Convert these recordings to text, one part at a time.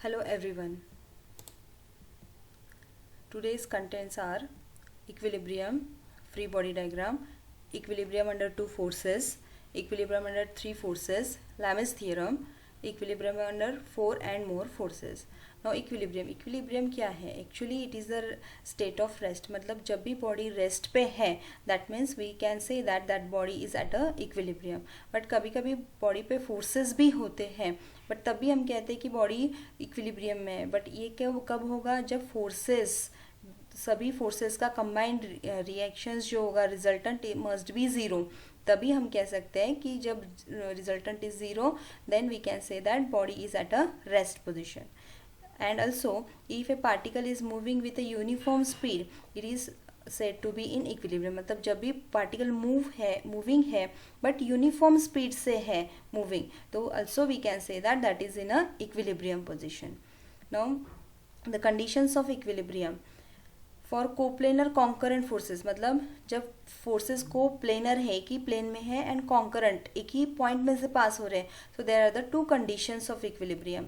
Hello everyone. Today's contents are equilibrium, free body diagram, equilibrium under two forces, equilibrium under three forces, Lamè's theorem, equilibrium under four and more forces. Now equilibrium क्या है? Actually it is the state of rest. मतलब जब भी body rest पे है, that means we can say that body is at a equilibrium. But कभी कभी body पे forces भी होते हैं, बट तब भी हम कहते हैं कि बॉडी इक्विलिब्रियम में है. बट ये कब होगा? जब फोर्सेस, सभी फोर्सेस का कंबाइंड रिएक्शंस जो होगा, रिजल्टेंट मस्ट बी ज़ीरो. तभी हम कह सकते हैं कि जब resultant is zero, then we can say that body is at a rest position. And also, if a particle is moving with a uniform speed, it is said to be in equilibrium. मतलब जब भी particle moving है but uniform speed से है moving, तो also we can say that is in a equilibrium position. Now the conditions of equilibrium for coplanar concurrent forces, मतलब जब forces को प्लेनर है, एक ही प्लेन में है, एंड कॉन्करेंट एक ही पॉइंट में से पास हो रहे हैं, so there are the two conditions of equilibrium.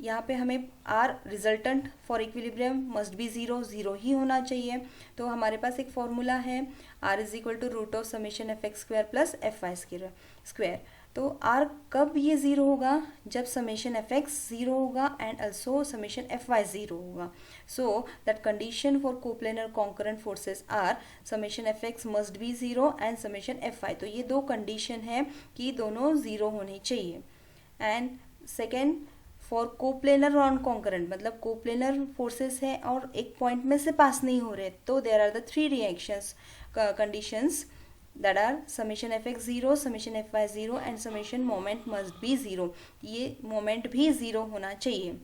यहाँ पे हमें R resultant for equilibrium must be zero ही होना चाहिए. तो हमारे पास एक फॉर्मूला है, R is equal to root of summation F X square plus F Y square. तो आर कब ये ज़ीरो होगा? जब समेशन एफ एक्स ज़ीरो होगा and also summation F Y zero होगा. So that condition for coplanar concurrent forces are summation F x must be zero and summation F y. तो ये दो कंडीशन है कि दोनों ज़ीरो होने चाहिए. And second, for coplanar non concurrent, मतलब कोप्लेनर फोर्सेस है और एक पॉइंट में से पास नहीं हो रहे, तो there are the three reactions conditions that are summation fx 0, summation fy 0 and summation moment must be 0. ये मोमेंट भी ज़ीरो होना चाहिए.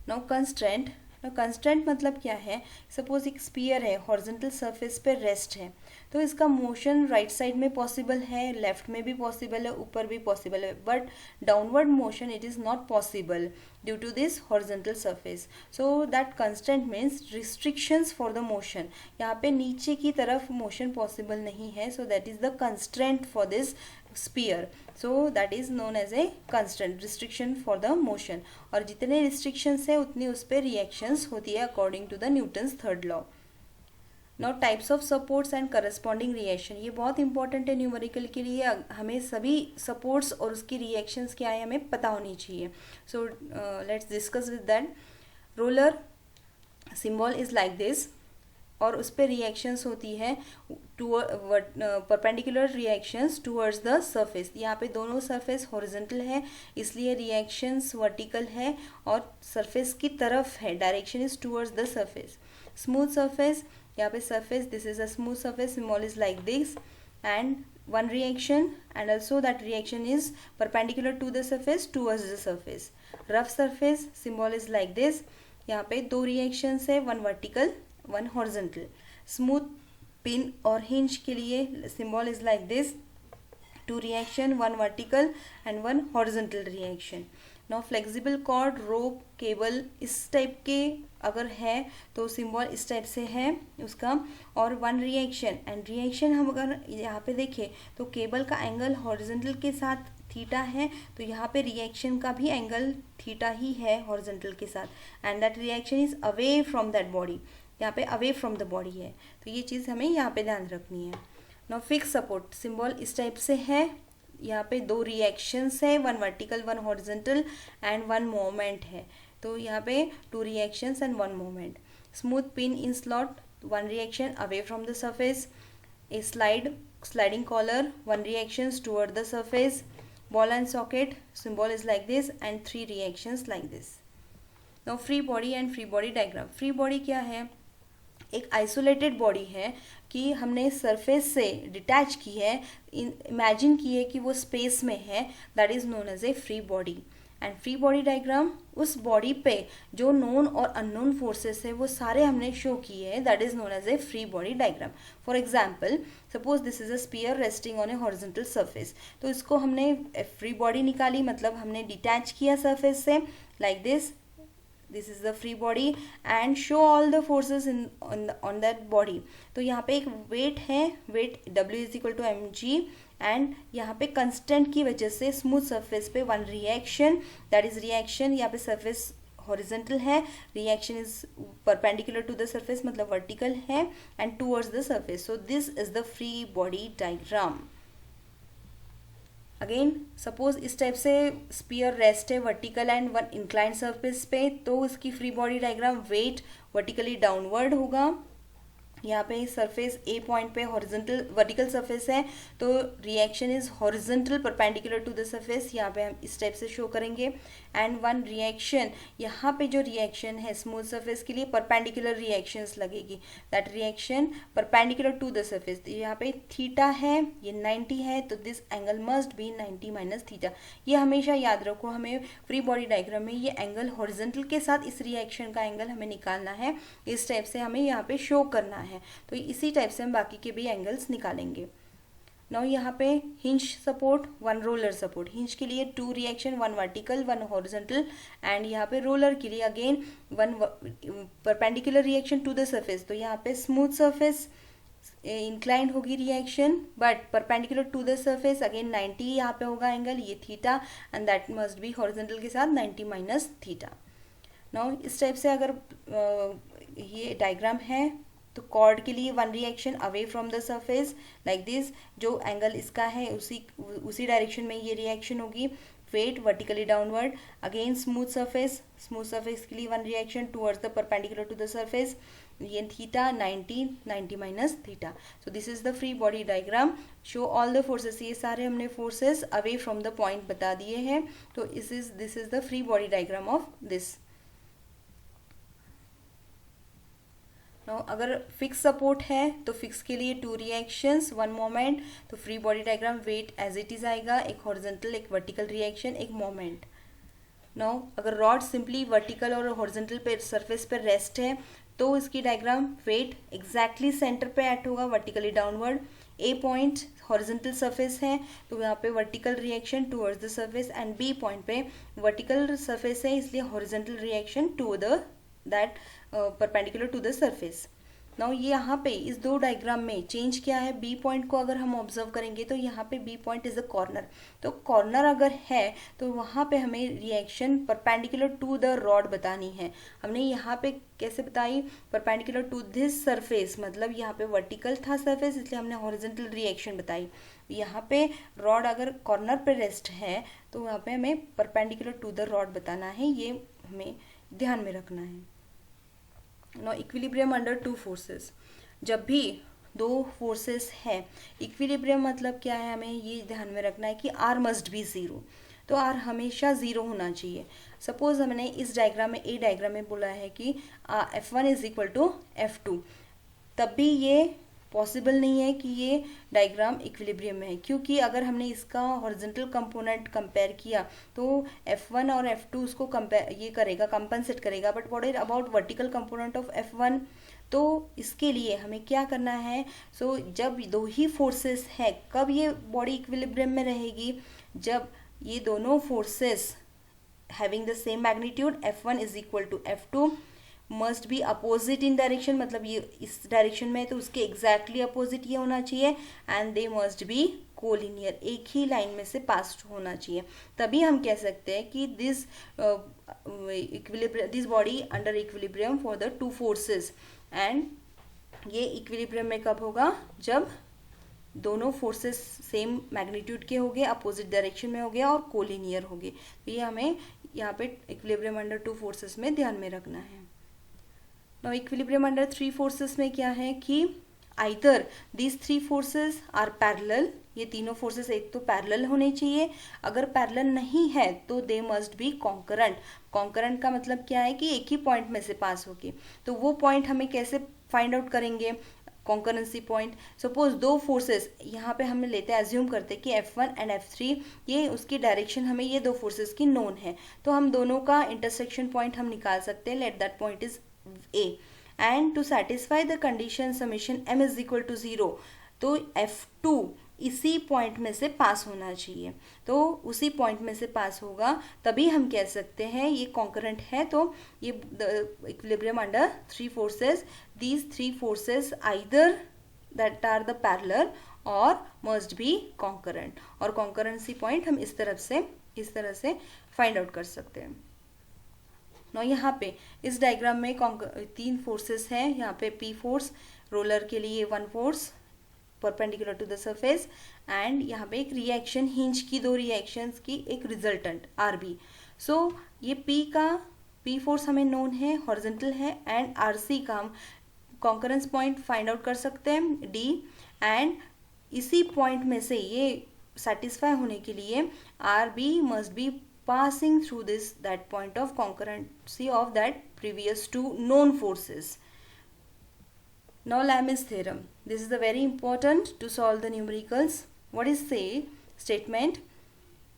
नाउ कंस्ट्रेंट मतलब क्या है? सपोज एक स्पीयर है, हॉरिजॉन्टल सरफेस पे रेस्ट है, तो इसका मोशन राइट साइड में पॉसिबल है, लेफ्ट में भी पॉसिबल है, ऊपर भी पॉसिबल है, but downward motion it is not possible due to this horizontal surface. So that constraint means restrictions for the motion. यहाँ पे नीचे की तरफ मोशन पॉसिबल नहीं है, so that is the constraint for this sphere. So that is known as a constraint, restriction for the motion. और जितने restrictions है उतनी उस पर रिएक्शंस होती है according to the Newton's third law. Now types of supports and corresponding reaction, ये बहुत इंपॉर्टेंट है न्यूमेरिकल के लिए. हमें सभी सपोर्ट्स और उसकी रिएक्शंस क्या है हमें पता होनी चाहिए. So let's discuss with that. Roller symbol is like this, और उस पर रिएक्शंस होती है perpendicular reactions towards the surface. यहाँ पे दोनों सरफेस हॉरिजॉन्टल है, इसलिए रिएक्शंस वर्टिकल है और सरफेस की तरफ है, direction is towards the surface. Smooth surface, यहाँ पे surface, this is a smooth surface, symbol is like this, and one reaction and also that reaction is perpendicular to the surface towards the surface. Rough surface, symbol is like this, यहाँ पे दो reactions है, one vertical one horizontal. Smooth pin और hinge के लिए symbol is like this, two reaction, one vertical and one horizontal reaction. Now flexible cord, rope, cable इस type के अगर है तो सिंबल इस टाइप से है उसका, और वन रिएक्शन. एंड रिएक्शन हम अगर यहाँ पे देखें तो केबल का एंगल हॉरिजॉन्टल के साथ थीटा है, तो यहाँ पे रिएक्शन का भी एंगल थीटा ही है हॉरिजॉन्टल के साथ, and that reaction is away from that body. यहाँ पे अवे फ्रॉम द बॉडी है, तो ये चीज़ हमें यहाँ पे ध्यान रखनी है. नाउ फिक्स सपोर्ट, सिंबल इस टाइप से है, यहाँ पे दो रिएक्शंस है, one vertical one horizontal and one moment है, तो यहाँ पे two reactions and one moment. Smooth pin in slot, one reaction away from the surface. A sliding collar, one reactions toward the surface. Ball and socket, symbol is like this and three reactions like this. Now free body and free body diagram. Free body क्या है? एक isolated body है कि हमने surface से detach की है, imagine की है कि वो स्पेस में है, that is known as a free body. And free body diagram, उस बॉडी पे जो नोन और अननोन फोर्सेस है वो सारे हमने शो किए हैं, that is known as a free body diagram. For example, suppose this is a sphere resting on a horizontal surface, तो इसको हमने फ्री बॉडी निकाली, मतलब हमने डिटैच किया सरफेस से like this. This is the free body and show all the forces on that body. तो यहाँ पे एक वेट है, weight W is equal to mg and यहाँ पे कंस्टेंट की वजह से स्मूथ सरफेस पे one reaction, that is reaction, यहाँ पे सरफेस हॉरिजेंटल है, reaction is perpendicular to the surface मतलब वर्टिकल है and towards the surface. So this is the free body diagram. Again suppose इस टाइप से स्पीयर रेस्ट है vertical and one inclined surface पे, तो इसकी free body diagram wait vertically downward होगा. यहाँ पे सरफेस ए पॉइंट पे हॉरिजॉन्टल वर्टिकल सरफेस है तो reaction is horizontal perpendicular to the surface, यहाँ पे हम इस टाइप से शो करेंगे. एंड वन रिएक्शन, यहाँ पे जो रिएक्शन है स्मूथ सरफेस के लिए परपेंडिकुलर रिएक्शंस लगेगी, that reaction perpendicular to the surface. यहाँ पे थीटा है, ये 90 है, तो this angle must be 90 minus theta. ये हमेशा याद रखो, हमें फ्री बॉडी डायग्राम में ये एंगल हॉरिजॉन्टल के साथ इस रिएक्शन का एंगल हमें निकालना है, इस टाइप से हमें यहाँ पे शो करना है. तो इसी टाइप से हम बाकी के भी एंगल्स निकालेंगे. नाउ यहाँ पे hinge support, one roller support. Hinge के लिए two reaction, one vertical one horizontal, and यहाँ पे रोलर के लिए again one perpendicular reaction to the surface. तो यहाँ पे स्मूथ सरफेस इंक्लाइंड होगी reaction but perpendicular to the surface, again 90 यहाँ पे होगा एंगल, ये theta, and that must be horizontal के साथ 90 माइनस थीटा. नाउ इस टाइप से अगर ये डायग्राम है तो कॉर्ड के लिए one reaction away from the surface like this, जो एंगल इसका है उसी डायरेक्शन में ये रिएक्शन होगी, weight vertically downward. Again smooth surface के लिए one reaction towards the perpendicular to the surface, ये theta 90 minus theta. So this is the free body diagram. Show all the forces, ये सारे हमने forces away from the point बता दिए हैं. तो this is the free body diagram of this. अगर fix support है तो फिक्स के लिए टू रिएक्शंस वन मोमेंट, तो free body diagram weight as it is आएगा, एक हॉरिजॉन्टल एक वर्टिकल रिएक्शन एक मोमेंट. नाउ अगर रॉड सिंपली वर्टिकल और हॉरिजॉन्टल पे सरफेस पे रेस्ट है तो इसकी डायग्राम वेट एग्जैक्टली सेंटर पे एक्ट होगा vertically downward. A point horizontal surface है तो यहाँ पे vertical reaction towards the surface, and B point पे वर्टिकल सरफेस है इसलिए horizontal reaction to the that perpendicular to the surface. Now ये यहाँ पे इस दो डायग्राम में चेंज क्या है, बी पॉइंट को अगर हम ऑब्जर्व करेंगे तो यहाँ पे B point is a corner, तो कॉर्नर अगर है तो वहाँ पे हमें reaction perpendicular to the rod बतानी है. हमने यहाँ पे कैसे बताई, परपेंडिकुलर टू दिस सरफेस, मतलब यहाँ पे वर्टिकल था सरफेस इसलिए हमने हॉरिजॉन्टल रिएक्शन बताई. यहाँ पे रॉड अगर कॉर्नर पे रेस्ट है तो वहाँ पे हमें परपेंडिकुलर टू द रॉड बताना है, ये हमें ध्यान में रखना है. No equilibrium under two forces, जब भी दो फोर्सेस है इक्विलिब्रियम मतलब क्या है, हमें ये ध्यान में रखना है कि आर मस्ट बी ज़ीरो, तो आर हमेशा ज़ीरो होना चाहिए. सपोज हमने इस डायग्राम में, ए डायग्राम में बोला है कि F1 is equal to F2, तब भी ये पॉसिबल नहीं है कि ये डायग्राम इक्विलिब्रियम में है, क्योंकि अगर हमने इसका हॉरिजॉन्टल कंपोनेंट कंपेयर किया तो F1 और F2 उसको कंपेयर ये करेगा, कंपनसेट करेगा. But what is about vertical component of F1, तो इसके लिए हमें क्या करना है, सो जब दो ही फोर्सेस है कब ये बॉडी इक्विलिब्रियम में रहेगी, जब ये दोनों forces having the same magnitude F1 is equal to F2 must be opposite in direction, मतलब ये इस डायरेक्शन में है तो उसके एग्जैक्टली अपोजिट ये होना चाहिए, and they must be collinear, एक ही लाइन में से पास होना चाहिए. तभी हम कह सकते हैं कि this body under equilibrium for the two forces. And ये इक्विलिब्रियम में कब होगा, जब दोनों फोर्सेस सेम मैग्नीट्यूड के हो गए, अपोजिट डायरेक्शन में हो गया और कोलिनियर हो गए. तो ये हमें यहाँ पे इक्विलिब्रियम अंडर टू फोर्सेस में ध्यान में रखना है. Now equilibrium under three forces में क्या है कि either these three forces are parallel, ये तीनों फोर्सेस एक तो पैरेलल होने चाहिए, अगर पैरेलल नहीं है तो they must be concurrent. Concurrent का मतलब क्या है कि एक ही पॉइंट में से पास होके, तो वो पॉइंट हमें कैसे फाइंड आउट करेंगे, कॉन्करेंसी पॉइंट. सपोज दो फोर्सेस यहाँ पे हम लेते हैं, एज्यूम करते हैं कि F1 एंड F3 ये उसकी डायरेक्शन हमें ये दो फोर्सेस की नोन है, तो हम दोनों का इंटरसेक्शन पॉइंट हम निकाल सकते हैं, let that point is A. And to satisfy the condition summation m is equal to 0, तो F2 इसी पॉइंट में से पास होना चाहिए, तो उसी पॉइंट में से पास होगा तभी हम कह सकते हैं ये कॉन्करेंट है. तो ये equilibrium under three forces, these three forces either that are the parallel और मस्ट बी कॉन्करेंट, और कॉन्करेंसी पॉइंट हम इस तरह से फाइंड आउट कर सकते हैं। नो यहाँ पे इस डायग्राम में 3 फोर्सेस हैं। यहाँ पे P फोर्स, रोलर के लिए 1 force perpendicular to the surface, and यहाँ पे एक रिएक्शन, हिंज की 2 रिएक्शंस की एक रिजल्टेंट RB। सो ये P फोर्स हमें नोन है, हॉरिजॉन्टल है, एंड RC का हम कॉन्करेंस पॉइंट फाइंड आउट कर सकते हैं D, एंड इसी पॉइंट में से ये सेटिस्फाई होने के लिए RB must be passing through that point of concurrency of that previous 2 known forces. Now Lam's theorem. This is the very important to solve the numericals. What is say statement?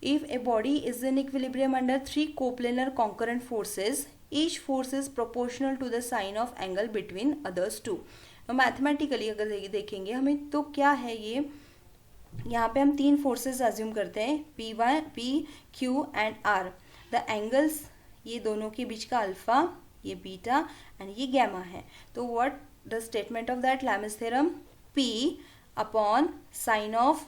If a body is in equilibrium under 3 coplanar concurrent forces, each force is proportional to the sine of angle between others two. Now mathematically अगर देखेंगे हमें तो क्या है ये, यहाँ पे हम 3 फोर्सेस अज्यूम करते हैं, P Q and R। The angles ये दोनों के बीच का अल्फा, ये बीटा एंड ये गैमा है। तो what the statement of that Lami's theorem? P upon sine of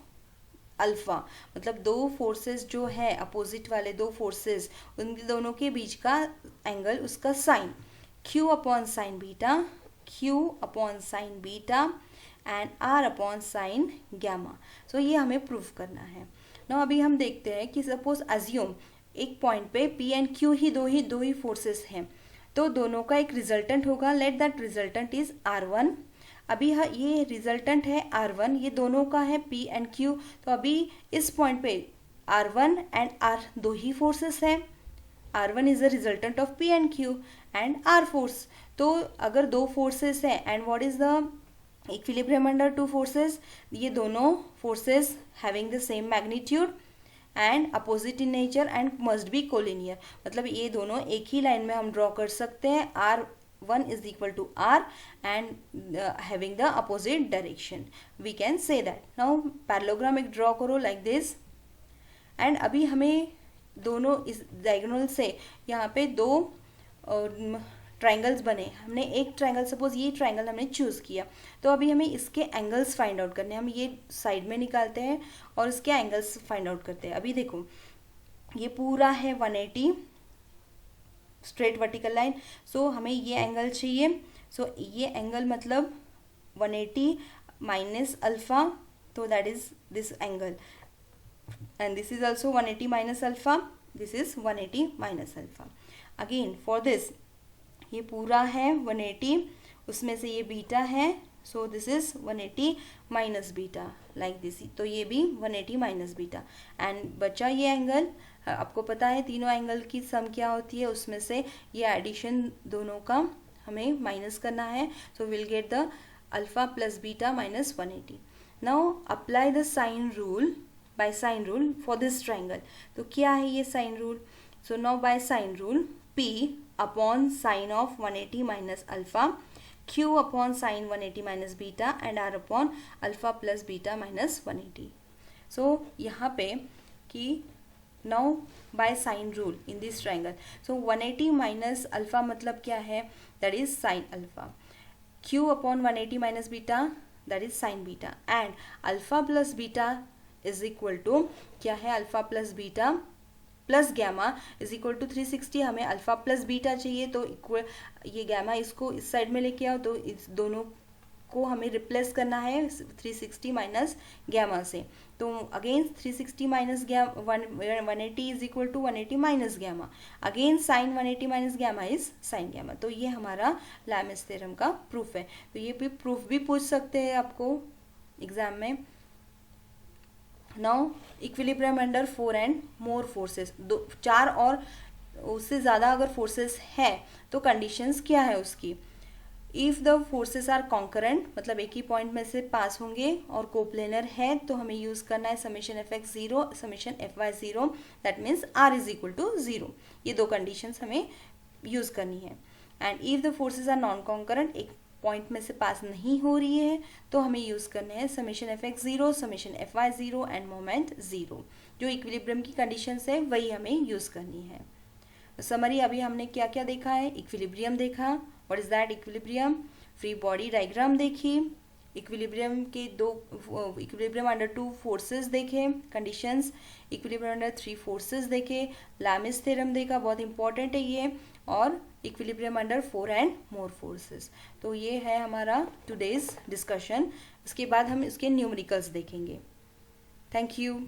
alpha, मतलब 2 फोर्सेस जो है अपोजिट वाले 2 फोर्सेस, उन दोनों के बीच का एंगल, उसका sine, Q upon sine beta, Q upon sine beta and R upon sine gamma. So ये हमें प्रूव करना है ना। अभी हम देखते हैं कि सपोज अज्यूम एक पॉइंट पे P एंड Q ही दो ही फोर्सेस हैं, तो दोनों का एक रिजल्टेंट होगा। Let that resultant is R1। अभी ये रिजल्टेंट है R1, ये दोनों का है P एंड Q। तो अभी इस पॉइंट पे R1 and R 2 he forces हैं। R1 is the resultant of P and Q and R force. तो अगर 2 फोर्सेस हैं and what is the equilibrium under 2 forces, ये दोनों forces having the same magnitude and opposite in nature and must be collinear, मतलब ये दोनों एक ही line में हम ड्रॉ कर सकते हैं। R1 is equal to R and having the opposite direction, we can say that. Now parallelogram एक ड्रॉ करो लाइक दिस, एंड अभी हमें दोनों इस डायगोनल से यहाँ पे 2 ट्राइंगल्स बने। हमने एक ट्राइंगल, सपोज ये ट्राइंगल हमने चूज किया, तो अभी हमें इसके एंगल्स फाइंड आउट करने हैं। हम ये साइड में निकालते हैं और इसके एंगल्स फाइंड आउट करते हैं। अभी देखो ये पूरा है 180 स्ट्रेट वर्टिकल लाइन, सो हमें ये एंगल चाहिए। सो ये एंगल मतलब 180 माइनस अल्फा, तो that is this angle, and this is also 180 minus alpha, this is 180 minus alpha. Again for this ये पूरा है 180, उसमें से ये बीटा है, सो this is 180 minus beta like this. तो ये भी 180 माइनस बीटा, एंड बचा ये एंगल। आपको पता है तीनों एंगल की सम क्या होती है, उसमें से ये एडिशन दोनों का हमें माइनस करना है। So will get the alpha plus beta minus 180। Now apply the sine rule, by sine rule for this triangle. तो क्या है ये sine rule? So now by sine rule P upon sine of 180 minus alpha, Q upon sine 180 minus beta and R upon alpha plus beta minus 180. So यहाँ पे कि now by sine rule in this triangle, so 180 minus alpha मतलब क्या है? That is sine alpha. Q upon 180 minus beta, that is sine beta, and alpha plus beta is equal to क्या है? alpha plus beta plus gamma is equal to 360। हमें alpha plus beta चाहिए, तो equal ये gamma इसको इस side में लेके आओ, तो इस दोनों को हमें रिप्लेस करना है 360 माइनस गैमा से। तो again 360 minus 180 is equal to 180 minus gamma, again sine 180 minus gamma is sine gamma. तो ये हमारा लैमिस थ्योरम का प्रूफ है। तो ये भी प्रूफ भी पूछ सकते हैं आपको एग्जाम में। Now equilibrium under 4 and more forces, 4 और उससे ज़्यादा अगर फोर्सेस है तो कंडीशंस क्या है उसकी? If the forces are concurrent, मतलब एक ही पॉइंट में से पास होंगे और कोप्लेनर है, तो हमें यूज़ करना है summation fx 0 summation fy 0, that means r is equal to 0। ये 2 कंडीशंस हमें यूज़ करनी है। And if the forces are non concurrent, एक पॉइंट में से पास नहीं हो रही है, तो हमें यूज़ करने हैं summation fx 0 summation fy 0 end moment 0। जो इक्विलिब्रियम की कंडीशंस है वही हमें यूज़ करनी है। समरी अभी हमने क्या क्या देखा है? इक्विलिब्रियम देखा, what is that equilibrium, free body diagram देखी, इक्विलिब्रियम के दो, इक्विलिब्रियम अंडर 2 फोर्सेस देखे कंडीशंस, इक्विलिब्रियम अंडर 3 फोर्सेस देखे, लैमिस थ्योरम देखा, बहुत इंपॉर्टेंट है ये, और equilibrium under 4 and more forces. तो ये है हमारा टुडेज डिस्कशन। इसके बाद हम इसके न्यूमेरिकल्स देखेंगे। Thank you.